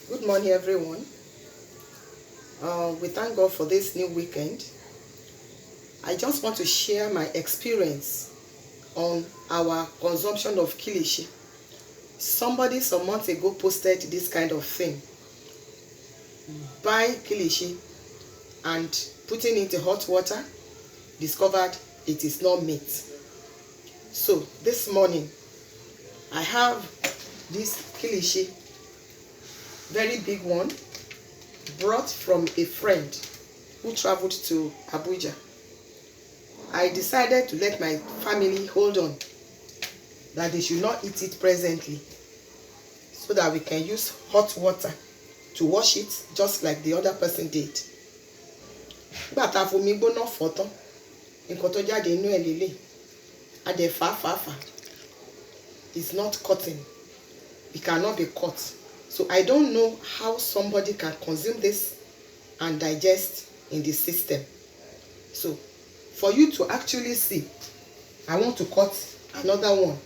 Good morning, everyone. We thank God for this new weekend. I just want to share my experience on our consumption of kilishi. Somebody some months ago posted this kind of thing. Buy kilishi and putting it in hot water, discovered it is not meat. So this morning, I have this kilishi, very big one, brought from a friend who traveled to Abuja. I decided to let my family hold on, that they should not eat it presently, so that we can use hot water to wash it just like the other person did. Nígbà tá a fomi gbóná fọ̀ tán, nǹkan tó jáde inú ẹ̀ lélẹ̀, a dẹ̀ fà. It's not cutting. It cannot be cut. So I don't know how somebody can consume this and digest in the system. So for you to actually see, I want to cut another one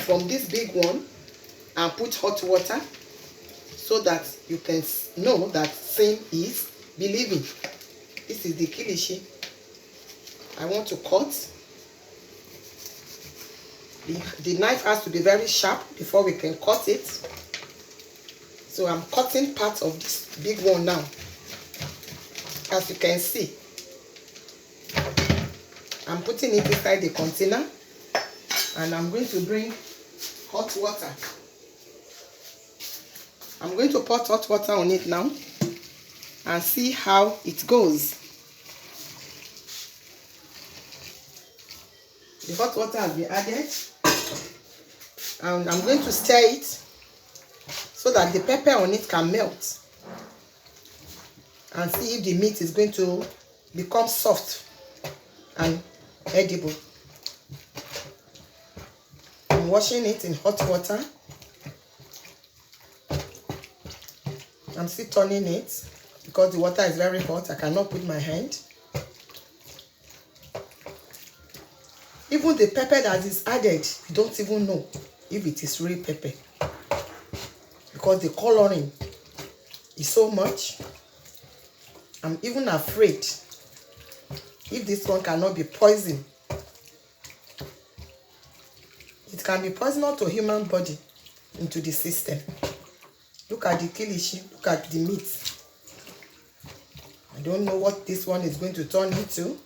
from this big one and put hot water so that you can know that seeing is believing. This is the kilishi. I want to cut. The knife has to be very sharp before we can cut it. So I'm cutting part of this big one now. As you can see, I'm putting it inside the container, and I'm going to bring hot water. I'm going to pour hot water on it now and see how it goes. The hot water has been added, and I'm going to stir it so that the pepper on it can melt, and see if the meat is going to become soft and edible. I'm washing it in hot water. I'm still turning it because the water is very hot. I cannot put my hand. Even the pepper that is added, you don't even know if it is real pepper, because the coloring is so much. I'm even afraid if this one cannot be poison. It can be poisonous to human body into the system. Look at the kilishi, look at the meat. I don't know what this one is going to turn into,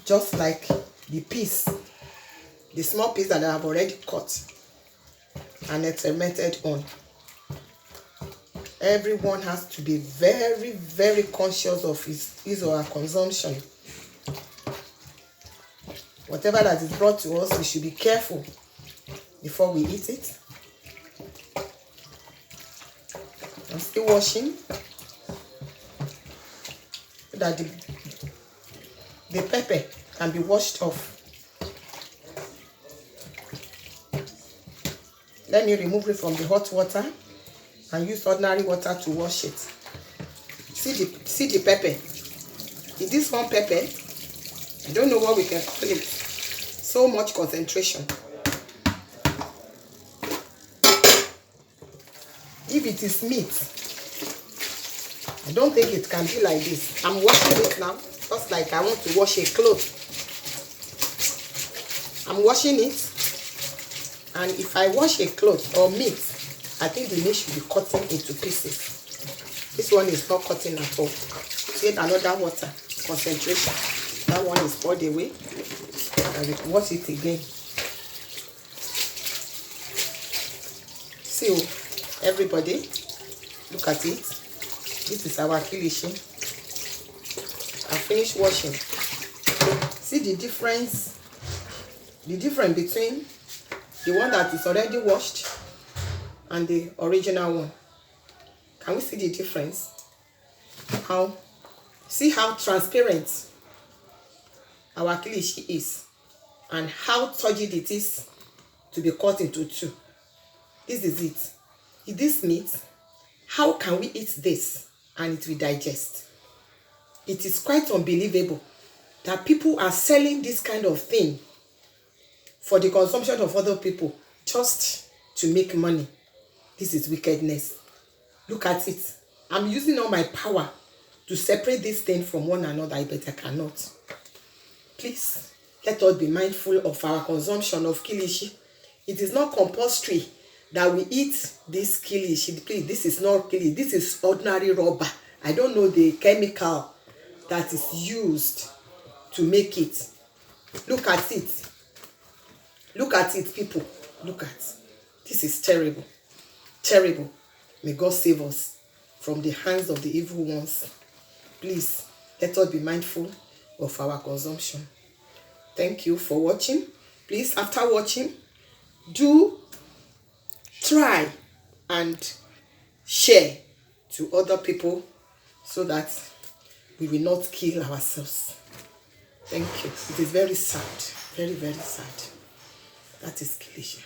just like the piece, the small piece that I have already cut and experimented on. Everyone has to be very, very conscious of his or her consumption. Whatever that is brought to us, we should be careful before we eat it. I'm still washing so that the pepper can be washed off. Let me remove it from the hot water and use ordinary water to wash it. See the pepper. Is this one pepper? I don't know what we can call it. So much concentration. If it is meat, I don't think it can be like this. I'm washing it now, just like I want to wash a cloth. I'm washing it, and if I wash a cloth or meat, I think the meat should be cutting into pieces. This one is not cutting at all. Get another water concentration. That one is all the way. I will wash it again. See, everybody, look at it. This is our kilishi. I finished washing. See the difference between the one that is already washed and the original one. Can we see the difference? See how transparent our kilishi is, and how turgid it is to be cut into two. This is it. Is this meat? How can we eat this and it will digest? It is quite unbelievable that people are selling this kind of thing for the consumption of other people just to make money. This is wickedness. Look at it. I'm using all my power to separate this thing from one another, but I cannot. Please, let us be mindful of our consumption of kilishi. It is not compulsory that we eat this kilishi. Please, this is not kilishi. This is ordinary rubber. I don't know the chemical that is used to make it. Look at it. Look at it, people. Look at. This is terrible. Terrible. May God save us from the hands of the evil ones. Please, let us be mindful of our consumption. Thank you for watching. Please, after watching, do try and share to other people so that we will not kill ourselves. Thank you. It is very sad. Very, very sad. That is kilishi.